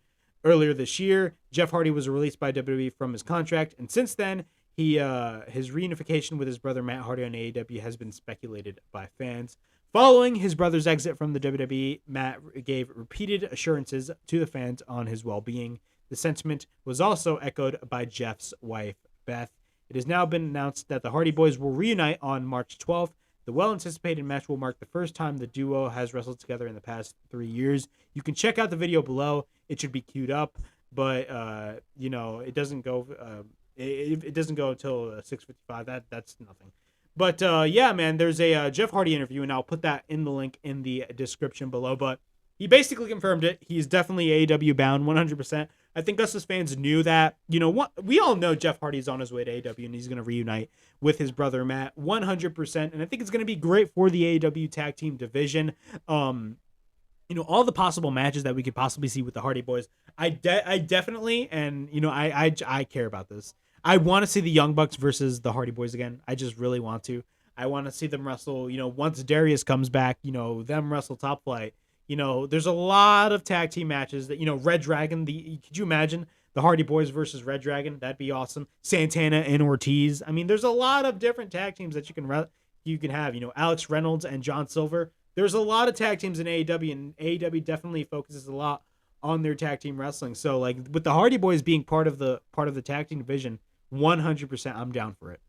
Earlier this year, Jeff Hardy was released by WWE from his contract, and since then, his reunification with his brother Matt Hardy on AEW has been speculated by fans. Following his brother's exit from the WWE, Matt gave repeated assurances to the fans on his well-being. The sentiment was also echoed by Jeff's wife, Beth. It has now been announced that the Hardy Boys will reunite on March 12th. The well-anticipated match will mark the first time the duo has wrestled together in the past 3 years. You can check out the video below. It should be queued up, but, it doesn't go... It doesn't go until 6:55. That's nothing. But yeah, man, there's a Jeff Hardy interview, and I'll put that in the link in the description below. But he basically confirmed it. He's definitely AEW bound, 100%. I think us as fans knew that. You know what? We all know Jeff Hardy's on his way to AEW, and he's going to reunite with his brother Matt, 100%. And I think it's going to be great for the AEW tag team division. All the possible matches that we could possibly see with the Hardy Boys. I definitely, and I care about this. I want to see the Young Bucks versus the Hardy Boys again. I just really want to. I want to see them wrestle. Once Darius comes back, them wrestle Top Flight. There's a lot of tag team matches that, Red Dragon. Could you imagine the Hardy Boys versus Red Dragon? That'd be awesome. Santana and Ortiz. I mean, there's a lot of different tag teams that you can have. Alex Reynolds and John Silver. There's a lot of tag teams in AEW, and AEW definitely focuses a lot on their tag team wrestling. So, like, with the Hardy Boys being part of the tag team division, 100% I'm down for it.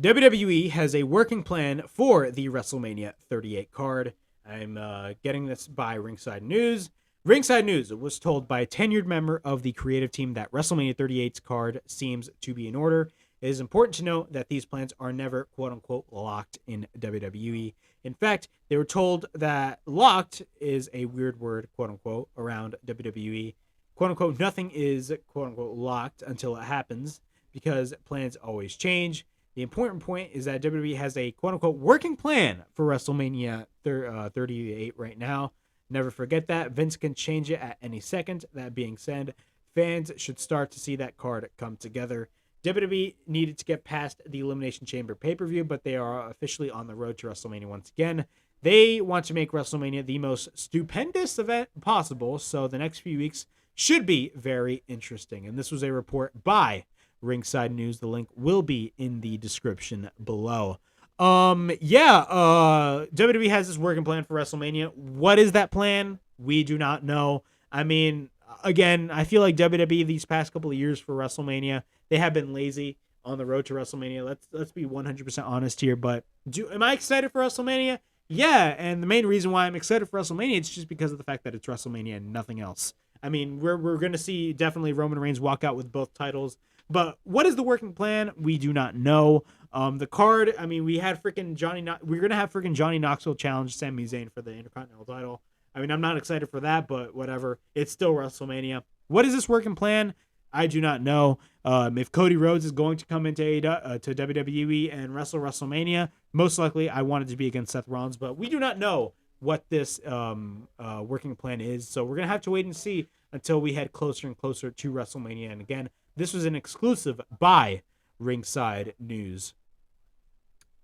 WWE has a working plan for the WrestleMania 38 card. I'm getting this by Ringside News. Ringside News was told by a tenured member of the creative team that WrestleMania 38's card seems to be in order. It is important to note that these plans are never, quote-unquote, locked in WWE. In fact, they were told that locked is a weird word, quote-unquote, around WWE. Quote-unquote, nothing is, quote-unquote, locked until it happens because plans always change. The important point is that WWE has a, quote-unquote, working plan for WrestleMania 38 right now. Never forget that. Vince can change it at any second. That being said, fans should start to see that card come together. WWE needed to get past the Elimination Chamber pay-per-view, but they are officially on the road to WrestleMania once again. They want to make WrestleMania the most stupendous event possible, so the next few weeks should be very interesting. And this was a report by Ringside News. The link will be in the description below. WWE has this working plan for WrestleMania. What is that plan? We do not know. I mean, again, I feel like WWE these past couple of years for WrestleMania, they have been lazy on the road to WrestleMania. Let's be 100% honest here. But am I excited for WrestleMania? Yeah, and the main reason why I'm excited for WrestleMania is just because of the fact that it's WrestleMania and nothing else. I mean, we're going to see definitely Roman Reigns walk out with both titles. But what is the working plan? We do not know. The card, I mean, we had freaking we're going to have freaking Johnny Knoxville challenge Sami Zayn for the Intercontinental title. I mean, I'm not excited for that, but whatever. It's still WrestleMania. What is this working plan? I do not know. If Cody Rhodes is going to come into to WWE and wrestle WrestleMania, most likely I want it to be against Seth Rollins, but we do not know what this working plan is. So we're going to have to wait and see until we head closer and closer to WrestleMania. And again, this was an exclusive by Ringside News.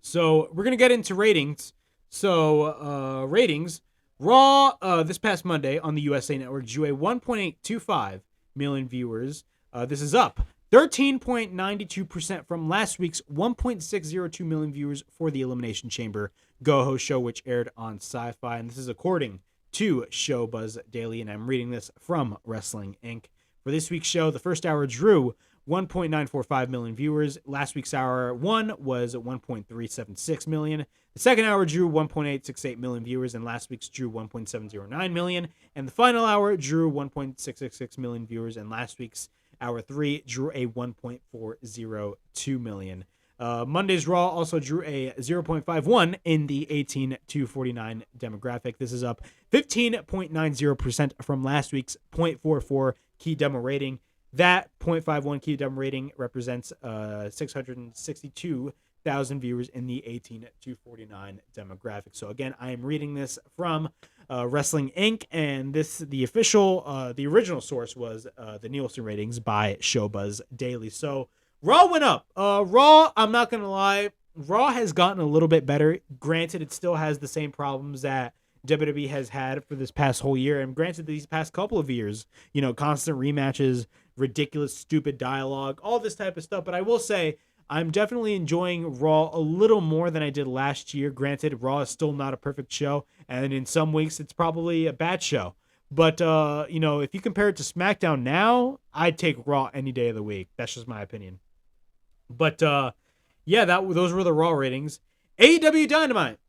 So we're going to get into ratings. So ratings. Raw this past Monday on the USA Network drew a 1.825 million viewers. This is up 13.92% from last week's 1.602 million viewers for the Elimination Chamber Go-Ho show, which aired on Sci-Fi. And this is according to Showbuzz Daily, and I'm reading this from Wrestling Inc. For this week's show, the first hour drew 1.945 million viewers. Last week's hour one was 1.376 million. The second hour drew 1.868 million viewers, and last week's drew 1.709 million. And the final hour drew 1.666 million viewers, and last week's hour 3 drew a 1.402 million. Monday's Raw also drew a 0.51 in the 18 to 49 demographic. This is up 15.90% from last week's 0.44 key demo rating. That 0.51 key demo rating represents 662,000 viewers in the 18 to 49 demographic. So again, I am reading this from Wrestling Inc. and the original source was the Nielsen ratings by Showbuzz Daily. So Raw went up. Raw, I'm not gonna lie, Raw has gotten a little bit better. Granted, it still has the same problems that WWE has had for this past whole year, and granted, these past couple of years, constant rematches, ridiculous, stupid dialogue, all this type of stuff. But I will say, I'm definitely enjoying Raw a little more than I did last year. Granted, Raw is still not a perfect show, and in some weeks, it's probably a bad show. But, if you compare it to SmackDown now, I'd take Raw any day of the week. That's just my opinion. But, those were the Raw ratings. AEW Dynamite.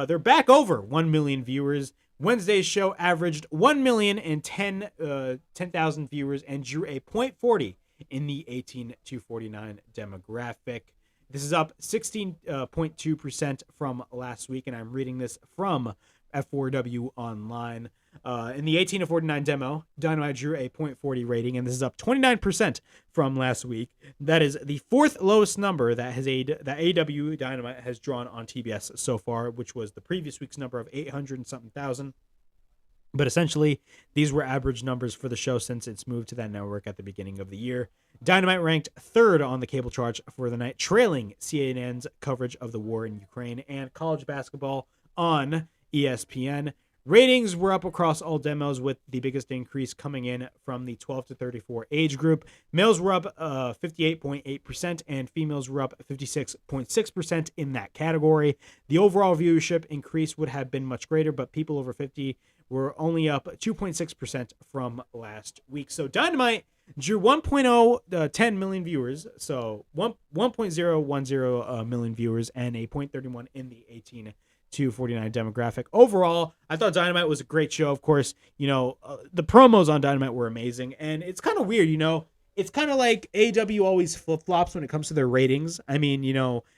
They're back over 1 million viewers. Wednesday's show averaged 1,010,000 viewers and drew a 0.40 in the 18 to 49 demographic. This is up 16.2% from last week, and I'm reading this from F4W Online. In the 18 to 49 demo, Dynamite drew a .40 rating, and this is up 29% from last week. That is the fourth lowest number that AEW Dynamite has drawn on TBS so far, which was the previous week's number of 800 and something thousand. But essentially, these were average numbers for the show since it's moved to that network at the beginning of the year. Dynamite ranked third on the cable charts for the night, trailing CNN's coverage of the war in Ukraine and college basketball on ESPN. Ratings were up across all demos, with the biggest increase coming in from the 12 to 34 age group. Males were up 58.8% and females were up 56.6% in that category. The overall viewership increase would have been much greater, but people over 50 were only up 2.6% from last week. So Dynamite drew 1.10 million viewers, so 1.010 million viewers, and a .31 in the 18 to 49 demographic. Overall, I thought Dynamite was a great show. Of course, the promos on Dynamite were amazing, and it's kind of weird, it's kind of like AEW always flip-flops when it comes to their ratings. I mean,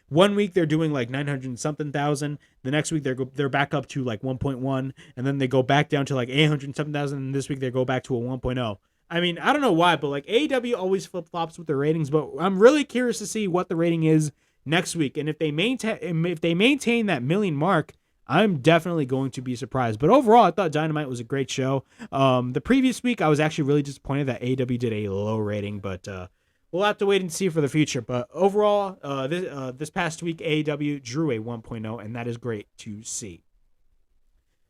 1 week they're doing like 900 and something thousand. The next week they're back up to like 1.1, and then they go back down to like 800 and something thousand, and this week they go back to a 1.0. I mean, I don't know why, but like AEW always flip-flops with their ratings, but I'm really curious to see what the rating is next week, and if they maintain that million mark, I'm definitely going to be surprised. But overall, I thought Dynamite was a great show. The previous week, I was actually really disappointed that AEW did a low rating, but we'll have to wait and see for the future. But overall, this past week, AEW drew a 1.0, and that is great to see.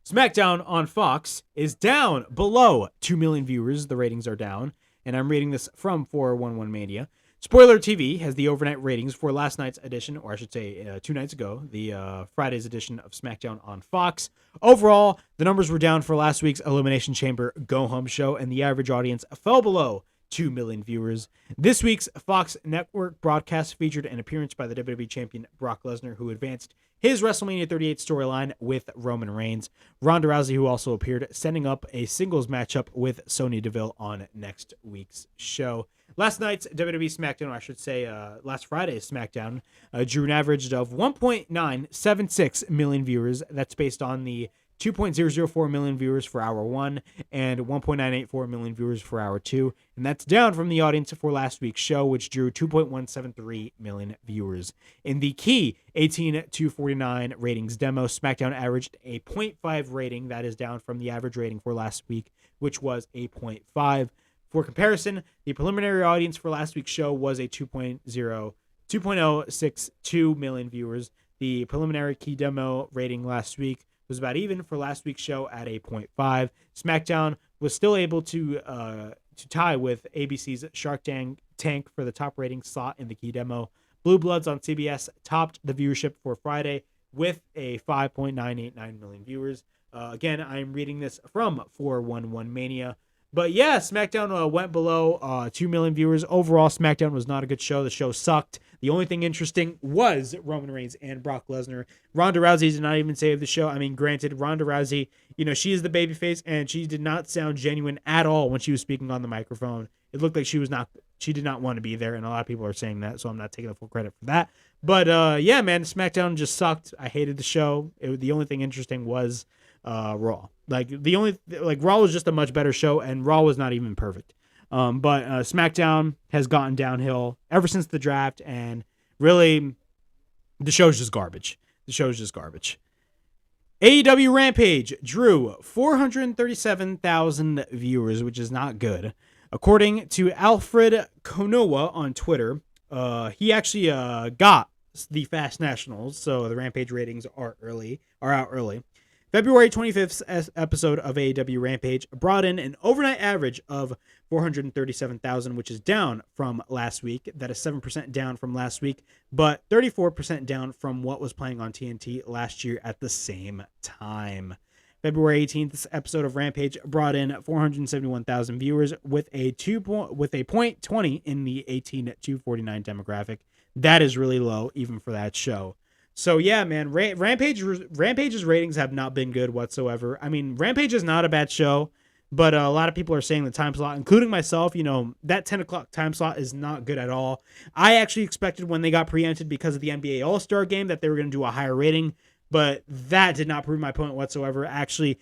SmackDown on Fox is down below 2 million viewers. The ratings are down, and I'm reading this from 411 Mania. Spoiler TV has the overnight ratings for last night's edition, or I should say 2 nights ago, the Friday's edition of SmackDown on Fox. Overall, the numbers were down for last week's Elimination Chamber go-home show, and the average audience fell below 2 million viewers. This week's Fox Network broadcast featured an appearance by the WWE Champion Brock Lesnar, who advanced his WrestleMania 38 storyline with Roman Reigns. Ronda Rousey, who also appeared, setting up a singles matchup with Sonya Deville on next week's show. Last night's WWE SmackDown, or I should say last Friday's SmackDown, drew an average of 1.976 million viewers. That's based on the 2.004 million viewers for Hour 1 and 1.984 million viewers for Hour 2. And that's down from the audience for last week's show, which drew 2.173 million viewers. In the key 18 to 49 ratings demo, SmackDown averaged a 0.5 rating. That is down from the average rating for last week, which was a 0.5. For comparison, the preliminary audience for last week's show was a 2.062 million viewers. The preliminary key demo rating last week was about even for last week's show at a 0.5. SmackDown was still able to tie with ABC's Shark Tank for the top rating slot in the key demo. Blue Bloods on CBS topped the viewership for Friday with a 5.989 million viewers. Again, I'm reading this from 411 Mania. But yeah, SmackDown went below 2 million viewers. Overall, SmackDown was not a good show. The show sucked. The only thing interesting was Roman Reigns and Brock Lesnar. Ronda Rousey did not even save the show. I mean, granted, Ronda Rousey, she is the babyface, and she did not sound genuine at all when she was speaking on the microphone. It looked like she did not want to be there, and a lot of people are saying that, so I'm not taking the full credit for that. But yeah, man, SmackDown just sucked. I hated the show. The only thing interesting was Raw. Raw was just a much better show, and Raw was not even perfect. But SmackDown has gotten downhill ever since the draft, and really, the show's just garbage. AEW Rampage drew 437,000 viewers, which is not good. According to Alfred Konoa on Twitter, he actually got the Fast Nationals, so the Rampage ratings are out early. February 25th episode of AEW Rampage brought in an overnight average of 437,000, which is down from last week. That is 7% down from last week, but 34% down from what was playing on TNT last year at the same time. February 18th episode of Rampage brought in 471,000 viewers with a 0.20 in the 18 to 49 demographic. That is really low, even for that show. So yeah, man, Rampage's ratings have not been good whatsoever. I mean, Rampage is not a bad show. But a lot of people are saying the time slot, including myself, that 10 o'clock time slot is not good at all. I actually expected when they got preempted because of the NBA All-Star game that they were going to do a higher rating, but that did not prove my point whatsoever. Actually,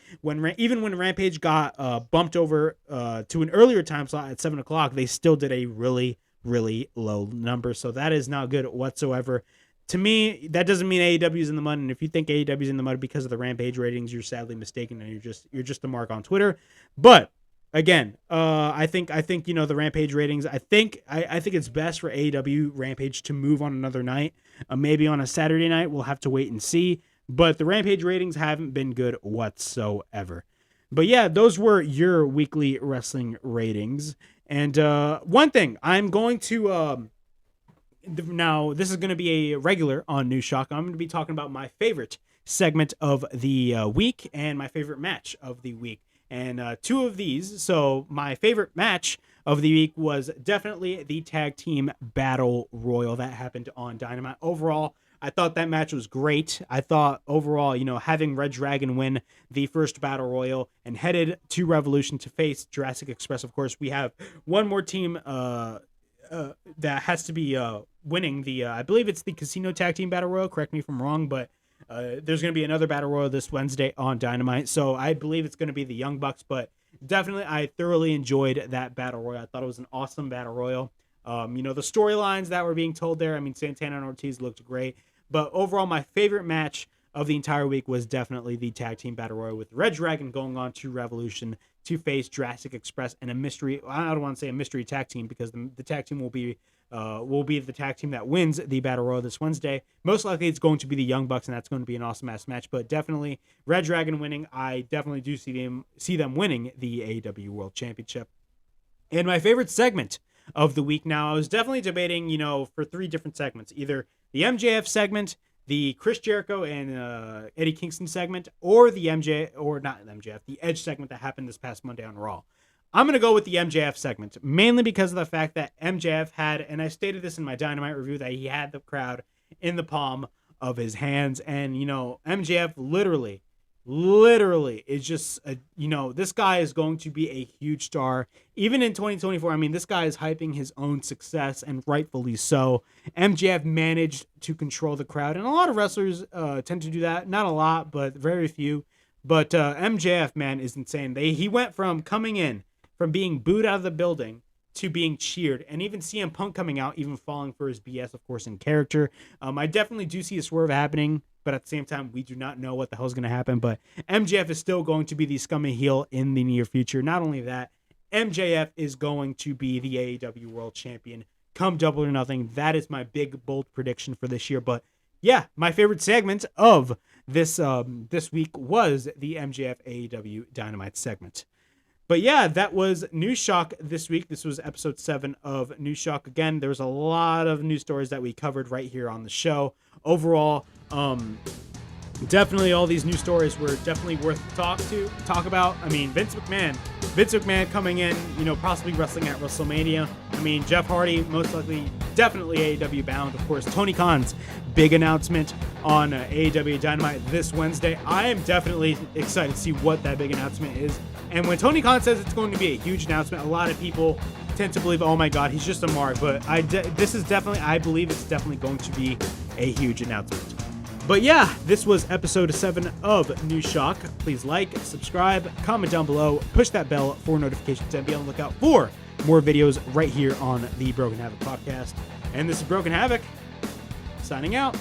even when Rampage got bumped over to an earlier time slot at 7 o'clock, they still did a really, really low number. So that is not good whatsoever. To me, that doesn't mean AEW is in the mud, and if you think AEW is in the mud because of the Rampage ratings, you're sadly mistaken, and you're just a mark on Twitter. But again, I think the Rampage ratings. I think it's best for AEW Rampage to move on another night, maybe on a Saturday night. We'll have to wait and see. But the Rampage ratings haven't been good whatsoever. But yeah, those were your weekly wrestling ratings. And one thing I'm going to. Now, this is going to be a regular on New Shock. I'm going to be talking about my favorite segment of the week and my favorite match of the week. And two of these. So my favorite match of the week was definitely the tag team battle royal that happened on Dynamite. Overall, I thought that match was great. I thought overall, having Red Dragon win the first battle royal and headed to Revolution to face Jurassic Express. Of course, we have one more team that has to be winning the I believe it's the Casino Tag Team Battle Royal. Correct me if I'm wrong, but there's going to be another Battle Royal this Wednesday on Dynamite. So I believe it's going to be the Young Bucks, but definitely I thoroughly enjoyed that Battle Royal. I thought it was an awesome Battle Royal. The storylines that were being told there, Santana and Ortiz looked great, but overall my favorite match of the entire week was definitely the Tag Team Battle Royal with Red Dragon going on to Revolution to face Jurassic Express and a mystery. I don't want to say a mystery tag team because the tag team will be the tag team that wins the Battle Royal this Wednesday. Most likely it's going to be the Young Bucks, and that's going to be an awesome ass match. But definitely Red Dragon winning. I definitely do see them winning the AEW World Championship. And my favorite segment of the week. Now I was definitely debating, for three different segments, either the MJF segment, the Chris Jericho and Eddie Kingston segment, or the the Edge segment that happened this past Monday on Raw. I'm going to go with the MJF segment, mainly because of the fact that MJF had, and I stated this in my Dynamite review, that he had the crowd in the palm of his hands. And, MJF literally is just, this guy is going to be a huge star. Even in 2024, this guy is hyping his own success, and rightfully so. MJF managed to control the crowd, and a lot of wrestlers tend to do that. Not a lot, but very few. But MJF, man, is insane. He went from coming in, from being booed out of the building to being cheered, and even CM Punk coming out, even falling for his BS, of course, in character. I definitely do see a swerve happening, but at the same time, we do not know what the hell is going to happen. But MJF is still going to be the scummy heel in the near future. Not only that, MJF is going to be the AEW World Champion come Double or Nothing. That is my big, bold prediction for this year. But yeah, my favorite segment of this week was the MJF AEW Dynamite segment. But yeah, that was New Shock this week. This was episode 7 of New Shock. Again, there's a lot of news stories that we covered right here on the show. Overall, definitely all these news stories were definitely worth talk about. Vince McMahon coming in, possibly wrestling at WrestleMania. Jeff Hardy, most likely, definitely AEW bound. Of course, Tony Khan's big announcement on AEW Dynamite this Wednesday. I am definitely excited to see what that big announcement is. And when Tony Khan says it's going to be a huge announcement, a lot of people tend to believe, oh my God, he's just a mark. But I believe it's definitely going to be a huge announcement. But yeah, this was episode 7 of New Shock. Please like, subscribe, comment down below, push that bell for notifications, and be on the lookout for more videos right here on the Broken Havoc podcast. And this is Broken Havoc, signing out.